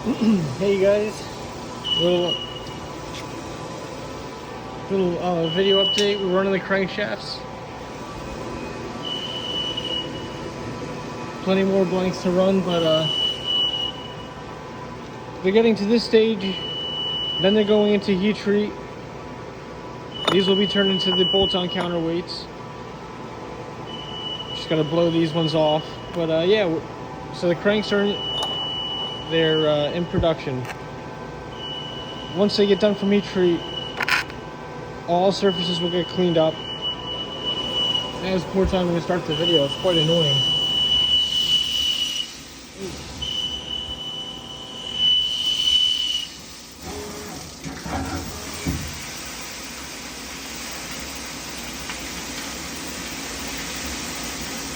Hey guys, little video update. We're running the crankshafts. Plenty more blanks to run, but they're getting to this stage. Then they're going into heat treat. These will be turned into the bolt-on counterweights. Just gotta blow these ones off. But yeah, so the cranks are in production. Once they get done from heat treat, all surfaces will get cleaned up. Now it's poor time to start the video. It's quite annoying.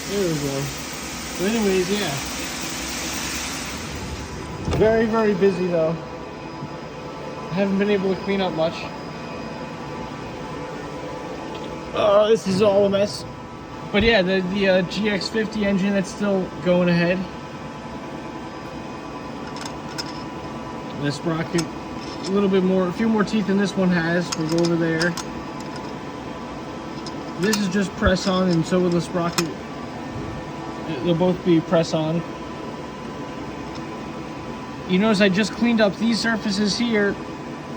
There we go. So anyways, yeah. Very, very busy though. I haven't been able to clean up much. Oh, this is all a mess. But yeah, the GX50 engine, that's still going ahead. This sprocket, a little bit more, a few more teeth than this one has. We'll go over there. This is just press on, and so will the sprocket. They'll both be press on. You notice I just cleaned up these surfaces here,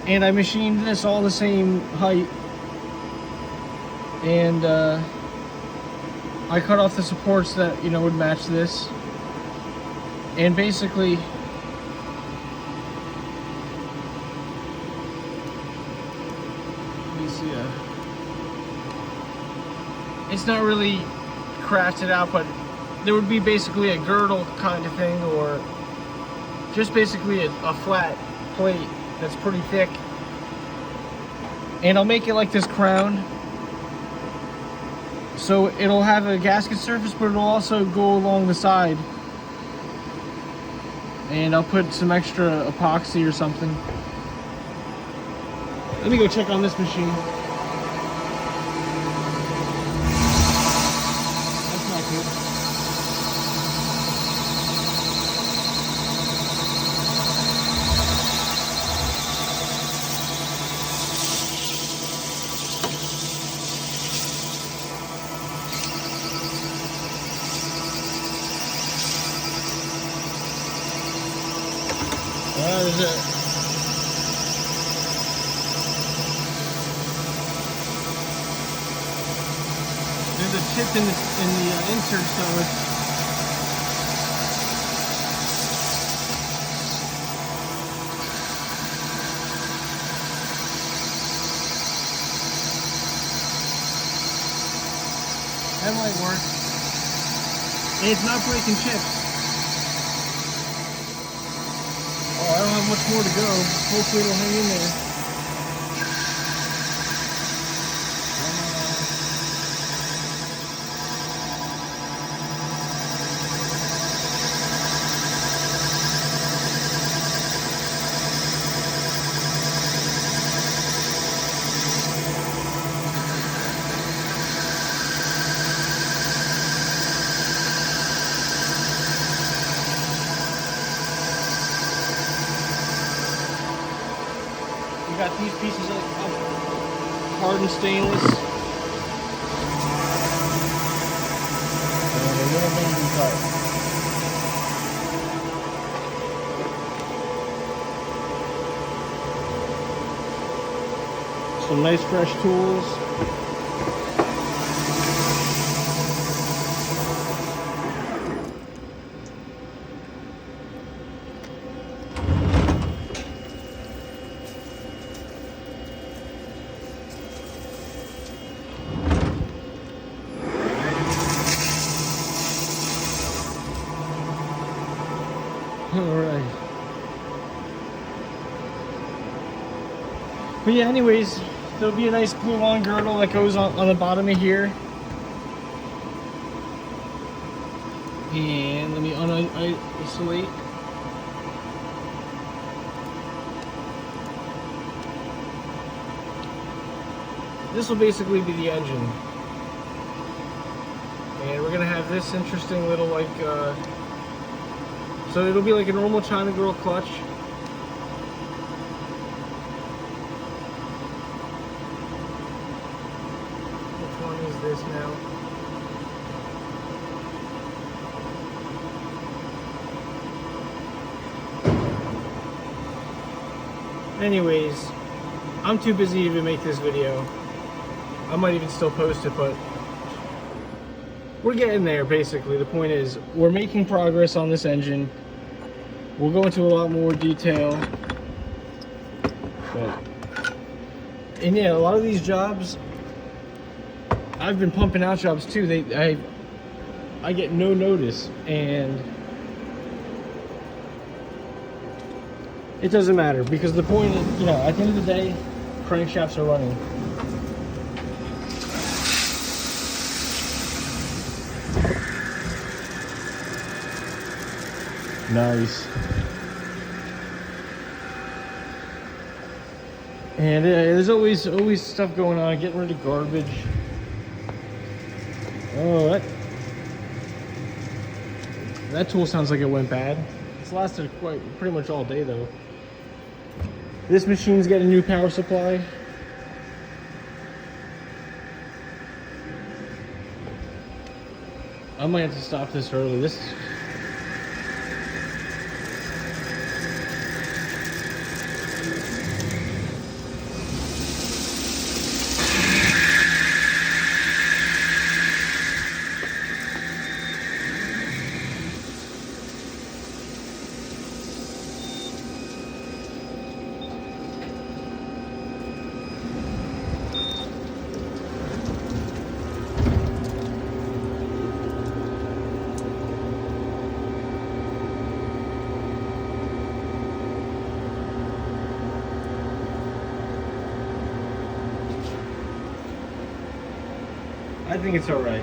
and I machined this all the same height. And I cut off the supports that, you know, would match this. And basically, let me see, it's not really crafted out, but there would be basically a girdle kind of thing, or just basically a flat plate that's pretty thick. And I'll make it like this crown. So it'll have a gasket surface, but it'll also go along the side. And I'll put some extra epoxy or something. Let me go check on this machine. That's not good. That is it. There's a chip in the insert, so it's that might work. And it's not breaking chips. Oh, I don't have much more to go. Hopefully it'll hang in there. We got these pieces of hardened stainless. And a little baby cut. Some nice fresh tools. Alright. But yeah, anyways, there'll be a nice glue-on girdle that goes on the bottom of here. And let me isolate. This will basically be the engine. And we're gonna have this interesting little so it'll be like a normal China girl clutch, now. Anyways, I'm too busy to even make this video. I might even still post it, but we're getting there basically. The point is, we're making progress on this engine. We'll go into a lot more detail. And yeah, a lot of these jobs, I've been pumping out jobs too. I get no notice, and it doesn't matter because the point is, you know, at the end of the day, crankshafts are running. Nice. And there's always stuff going on, getting rid of garbage. Oh, that tool sounds like it went bad. It's lasted pretty much all day though. This machine's getting a new power supply. I might have to stop this early. I think it's all right.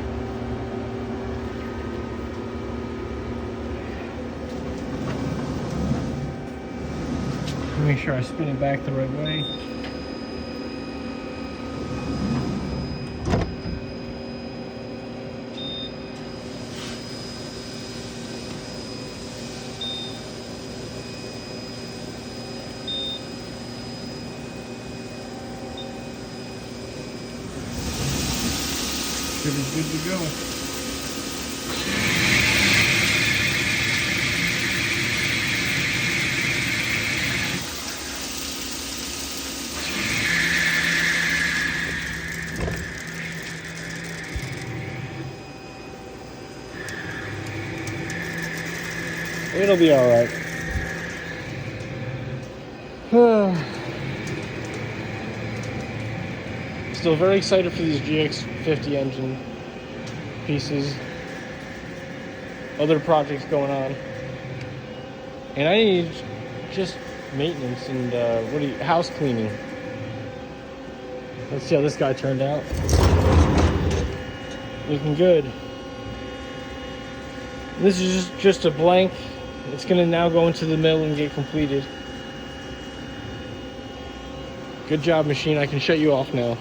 Make sure I spin it back the right way. Should be good to go. It'll be all right. Still very excited for these GX50 engine pieces. Other projects going on. And I need just maintenance and house cleaning. Let's see how this guy turned out. Looking good. This is just a blank. It's gonna now go into the mill and get completed. Good job, machine. I can shut you off now.